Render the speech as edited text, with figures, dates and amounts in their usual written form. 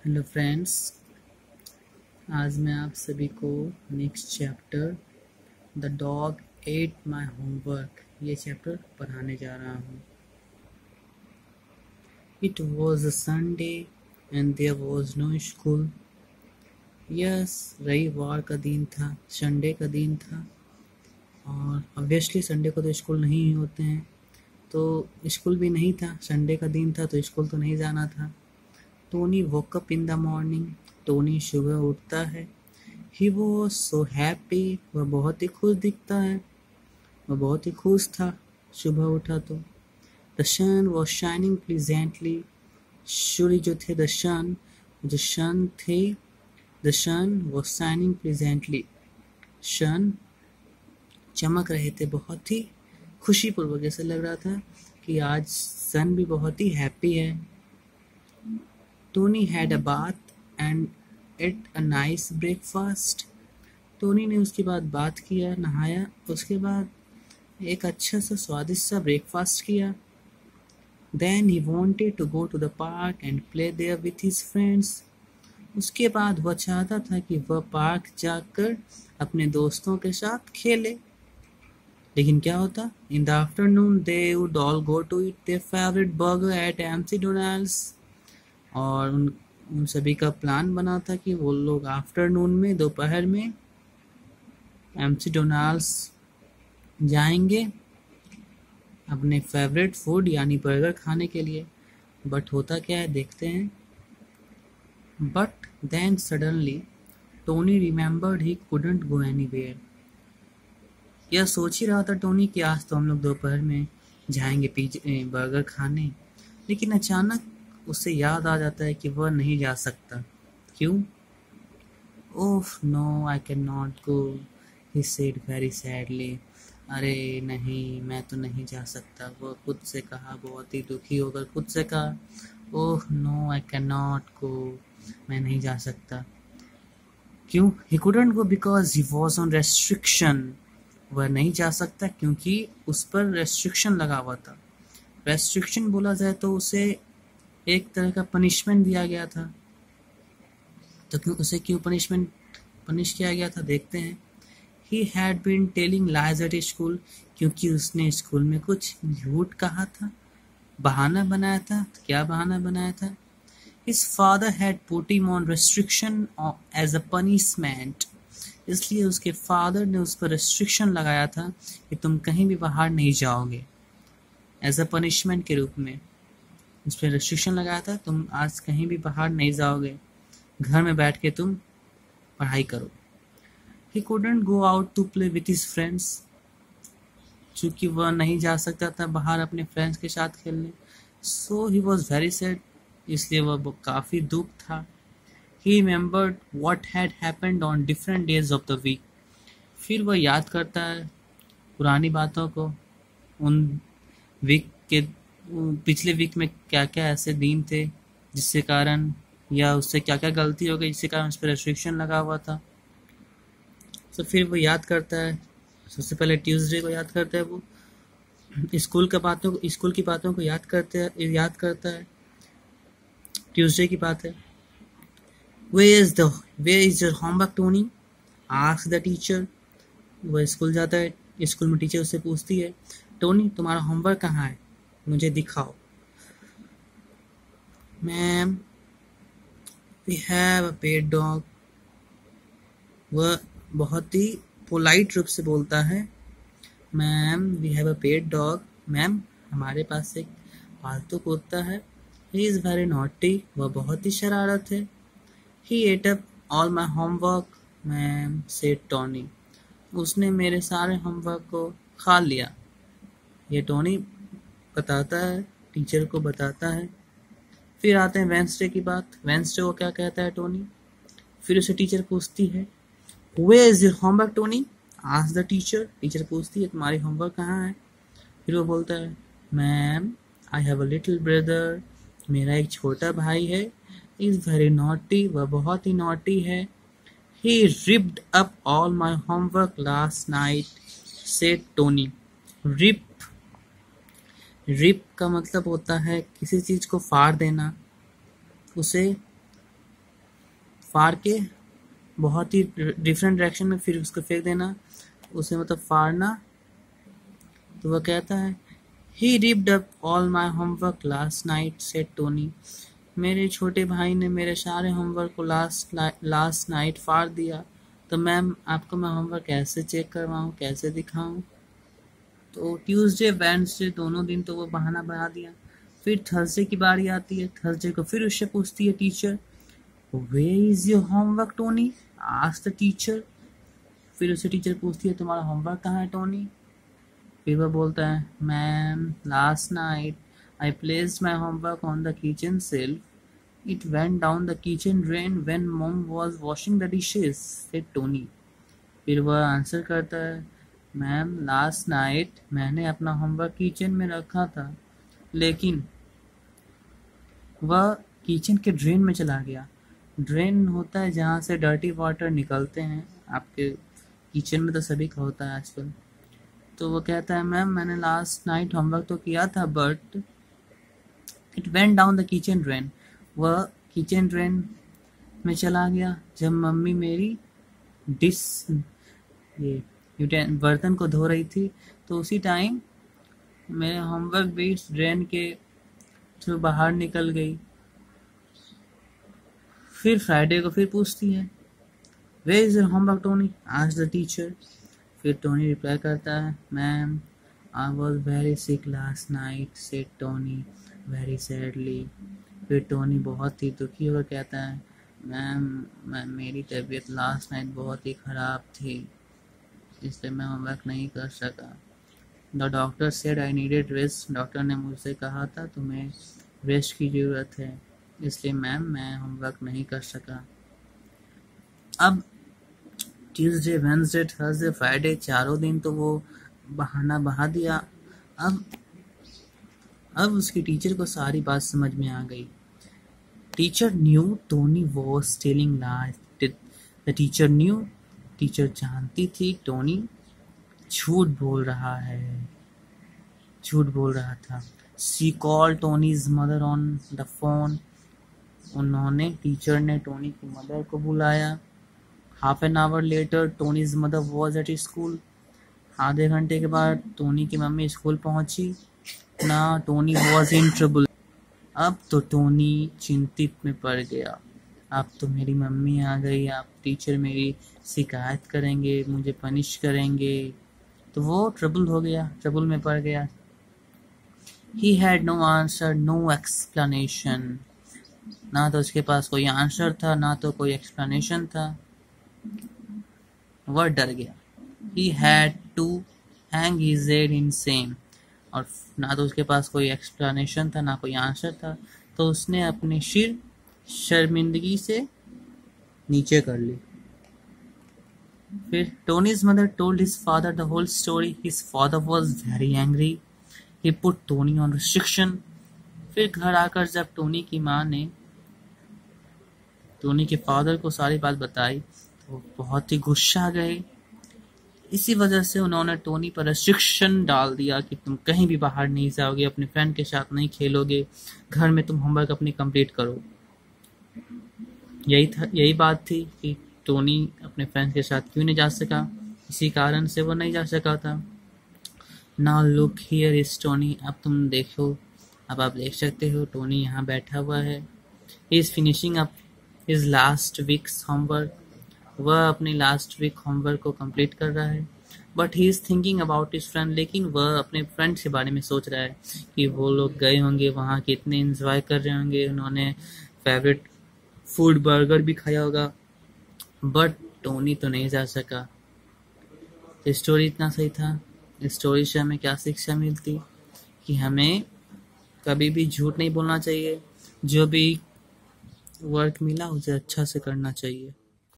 Hello friends, आज मैं आप सभी को next chapter the dog ate my homework ये चैप्टर पढ़ाने जा रहा हूँ। It was a Sunday and there was no school. Yes, रविवार का दिन था, संडे का दिन था और ऑब्वियसली संडे को तो स्कूल नहीं होते हैं, तो स्कूल भी नहीं था। संडे का दिन था तो स्कूल तो नहीं जाना था। Tony woke up in the morning. Tony सुबह उठता है। He was so happy. वह बहुत ही खुश दिखता है। वह बहुत ही खुश था सुबह उठा तो। The sun was shining pleasantly. सूर्य जो थे, द सन थे, the sun was shining pleasantly. Sun चमक रहे थे बहुत ही खुशीपूर्वक। ऐसा लग रहा था कि आज सन भी बहुत ही हैप्पी है। Tony had a bath and at a nice breakfast. Tony ने उसके बाद बात किया, नहाया, उसके बाद एक अच्छा सा स्वादिष्ट सा ब्रेकफास्ट किया। Then he wanted to go to the park and play there with his friends. उसके बाद वह चाहता था कि वह पार्क जाकर अपने दोस्तों के साथ खेले। लेकिन क्या होता? In the afternoon they would all go to eat their favorite burger at MC Donald's. और उन सभी का प्लान बना था कि वो लोग आफ्टरनून में, दोपहर में MC डोनाल्ड्स जाएंगे अपने फेवरेट फूड यानी बर्गर खाने के लिए। बट होता क्या है, देखते हैं। But then suddenly Tony remembered he couldn't go anywhere. यह सोच ही रहा था टोनी कि आज तो हम लोग दोपहर में जाएंगे बर्गर खाने, लेकिन अचानक उसे याद आ जाता है कि वह नहीं जा सकता। क्यों? Oh no, I can not go, he said very sadly. अरे नहीं, मैं तो नहीं जा सकता, वह खुद से कहा, बहुत ही दुखी होकर खुद से कहा, oh no I can not go, मैं नहीं जा सकता। क्यों? He couldn't go because he was on restriction. वह नहीं जा सकता क्योंकि उस पर रेस्ट्रिक्शन लगा हुआ था। रेस्ट्रिक्शन बोला जाए तो उसे एक तरह का पनिशमेंट दिया गया था। तो क्यों पनिश किया गया था, देखते हैं। He had been telling lies at school, क्योंकि उसने स्कूल में कुछ झूठ कहा था, बहाना बनाया था। क्या बहाना बनाया था? His father had put him on restriction as a punishment. इसलिए उसके फादर ने उस पर रेस्ट्रिक्शन लगाया था कि तुम कहीं भी बाहर नहीं जाओगे। एज अ पनिशमेंट के रूप में उस पर रेस्ट्रिक्शन लगाया था, तुम आज कहीं भी बाहर नहीं जाओगे, घर में बैठ के तुम पढ़ाई करो। He couldn't go out to play with his friends. चूँकि वह नहीं जा सकता था बाहर अपने फ्रेंड्स के साथ खेलने। So he was very sad. इसलिए वह काफ़ी दुख था। He remembered what had happened on different days of the week. फिर वह याद करता है पुरानी बातों को, उन वीक के पिछले वीक में क्या क्या ऐसे दिन थे जिससे कारण या उससे क्या क्या गलती हो गई जिससे कारण उस पर रेस्ट्रिक्शन लगा हुआ था। तो फिर वो याद करता है। सबसे पहले ट्यूसडे को याद करता है, वो स्कूल की बातों को याद करता है। ट्यूसडे की बात है। Where is your homework, Tony? Ask the teacher. वह स्कूल जाता है, स्कूल में टीचर उससे पूछती है, टोनी तुम्हारा होमवर्क कहाँ है, मुझे दिखाओ। Ma'am, we have a pet dog. वह बहुत ही पोलाइट रूप से बोलता है, ma'am we have a pet dog. Ma'am, हमारे पास एक पालतू कुत्ता है। He is very naughty. वह बहुत ही शरारत है। He ate up all my homework, ma'am said Tony. उसने मेरे सारे होमवर्क को खा लिया। ये टोनी बताता है, टीचर को बताता है। फिर आते हैं वेंसडे की बात। वेंसडे को क्या कहता है टोनी? फिर उसे टीचर पूछती है, Where is your homework, Tony? Ask the teacher. Teacher पूछती है तुम्हारी होमवर्क कहाँ है? फिर वो बोलता है, ma'am I have a little brother. मेरा एक छोटा भाई है। Is very naughty. वह बहुत ही नॉटी है। He ripped up all my homework last night, said Tony. Rip का मतलब होता है किसी चीज़ को फाड़ देना, उसे फाड़ के बहुत ही डिफरेंट डायरेक्शन में फिर उसको फेंक देना, उसे मतलब फाड़ना। तो वह कहता है He ripped up all my homework last night, said Tony. मेरे छोटे भाई ने मेरे सारे होमवर्क को लास्ट नाइट फाड़ दिया। तो मैम आपको मैं होमवर्क कैसे चेक करवाऊँ, कैसे दिखाऊँ? तो ट्यूसडे वेडनेसडे दोनों दिन तो वो बहाना बना दिया। फिर थर्सडे की बारी आती है। थर्सडे को फिर उससे पूछती है teacher, Where is your homework, Tony? Ask the teacher. फिर उससे टीचर पूछती है तुम्हारा होमवर्क कहाँ है टोनी? फिर वह बोलता है ma'am last night I placed my homework on the kitchen shelf, it went down the kitchen drain when mom was washing the dishes, said Tony. फिर वह आंसर करता है मैम लास्ट नाइट मैंने अपना होमवर्क किचन में रखा था, लेकिन वह किचन के ड्रेन में चला गया। ड्रेन होता है जहाँ से डर्टी वाटर निकलते हैं, आपके किचन में तो सभी का होता है आजकल। तो वो कहता है मैम मैंने लास्ट नाइट होमवर्क तो किया था but it went down the kitchen drain. वह किचन ड्रेन में चला गया जब मम्मी मेरी बर्तन को धो रही थी, तो उसी टाइम मेरे होमवर्क भी ड्रेन के थ्रू बाहर निकल गई। फिर फ्राइडे को फिर पूछती है where is your homework Tony, asked the teacher. फिर टोनी रिप्लाई करता है ma'am I was very sick last night, said Tony very sadly. फिर टोनी बहुत ही दुखी होकर कहता है मैम मेरी तबीयत लास्ट नाइट बहुत ही ख़राब थी, इसलिए मैं होमवर्क नहीं कर सका। The doctor said I needed rest, doctor ने मुझसे कहा था तुम्हें रेस्ट की ज़रूरत है, इसलिए मैम मैं होमवर्क नहीं कर सका। अब ट्यूसडे वेडनेसडे थर्सडे फ्राइडे चारों दिन तो वो बहाना बहा दिया। अब उसकी टीचर को सारी बात समझ में आ गई। Teacher knew Tony was telling lies. The teacher knew, teacher जानती थी टोनी झूठ बोल रहा था। She called Tony's mother on the phone. Teacher ने टोनी की मदर को बुलाया। Half an hour later Tony's mother was at school. आधे घंटे के बाद टोनी की मम्मी स्कूल पहुंची। ना टोनी वॉज इन ट्रबल। अब तो टोनी चिंतित में पड़ गया। अब तो मेरी मम्मी आ गई, अब टीचर मेरी शिकायत करेंगे, मुझे पनिश करेंगे। तो वो ट्रबल में पड़ गया। He had no answer, no explanation. ना तो उसके पास कोई आंसर था, ना तो कोई एक्सप्लेनेशन था। वह डर गया। He had to hang his head in shame. और ना तो उसके पास कोई एक्सप्लेनेशन था, ना कोई आंसर था, तो उसने अपने सिर शर्मिंदगी से नीचे कर ली। फिर Tony's mother told his father the whole story. His father was very angry. He put Tony on restriction. फिर घर आकर जब टोनी की माँ ने टोनी के फादर को सारी बात बताई तो बहुत ही गुस्सा गए। इसी वजह से उन्होंने टोनी पर रेस्ट्रिक्शन डाल दिया कि तुम कहीं भी बाहर नहीं जाओगे, अपने फ्रेंड के साथ नहीं खेलोगे, घर में तुम होमवर्क अपनी कंप्लीट करो। यही बात थी कि टोनी अपने फ्रेंड के साथ क्यों नहीं जा सका, इसी कारण से वो नहीं जा सका था। Now look here is Tony. अब तुम देखो, अब आप देख सकते हो टोनी यहाँ बैठा हुआ है। He is finishing up his last weeks homework. वह अपनी लास्ट वीक होमवर्क को कंप्लीट कर रहा है। But he is thinking about his friend. लेकिन वह अपने फ्रेंड्स के बारे में सोच रहा है कि वो लोग गए होंगे वहाँ, कितने एंजॉय कर रहे होंगे, उन्होंने फेवरेट फूड बर्गर भी खाया होगा, बट टोनी तो नहीं जा सका। स्टोरी इतना सही था। इस स्टोरी से हमें क्या शिक्षा मिलती कि हमें कभी भी झूठ नहीं बोलना चाहिए, जो भी वर्क मिला उसे अच्छा से करना चाहिए।